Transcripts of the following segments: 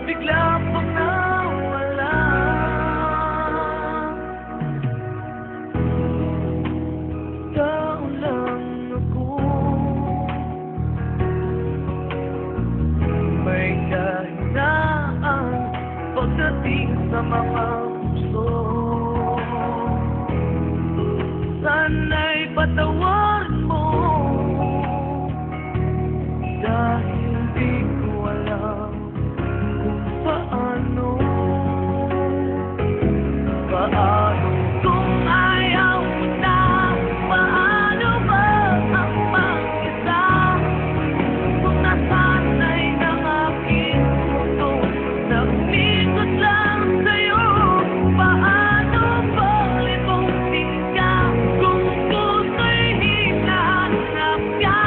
bigla pang nawala. Tao lang ako, may kahinaan pagdating sa mga puso. Sana'y patawarin mo, dahil di ko alam kung paano. Paano kung ayaw mo na? Paano ba ang mag-isa? Kung nasanay ng aking mundo na umikot lang sa'yo. Paano ba limutin ka kung puso'y hinahanap ka?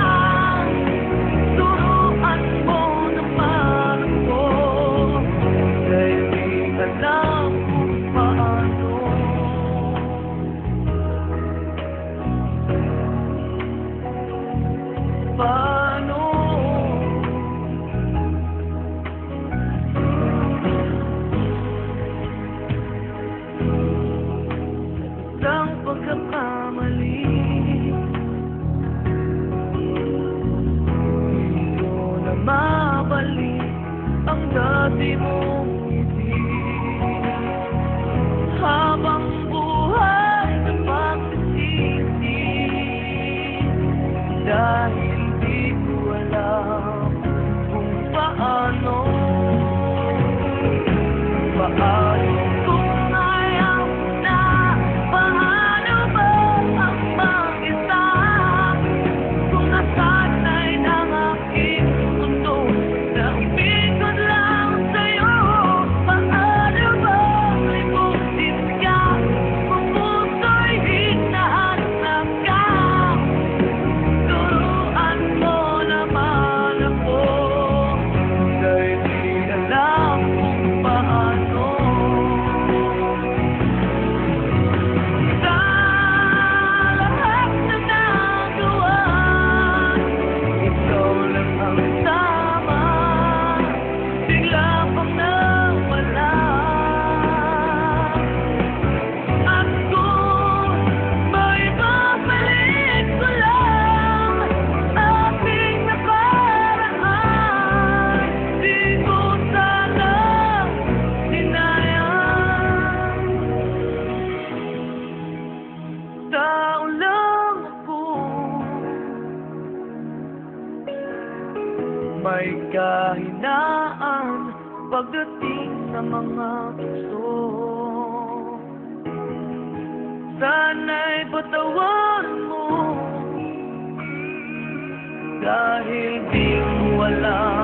Turuan mo naman ako, dahil di alam kung paano. Paano? Isang pagkakamali, hindi ko na mabalik ang dati mong ngiti. Habang buhay na pagsisisi, dahil di ko alam kung paano. Paano kung ayaw na? Paano ba ang mag-isa? Kung nasanay ng aking mundo na umikot lang sa'yo. Paano ba limutin ka kung puso'y hinahanap ka? Turuan mo naman ako, dahil di alam kung paano. Sa lahat ng nagawa, ikaw lang ang tama. Bigla pang nawala. At kung may babalik ko lang aking nakaraan, di ko sana hinayang. Tao lang ako, may kahinaan pagdating sa mga puso. Sana'y patawarin mo, dahil di ko alam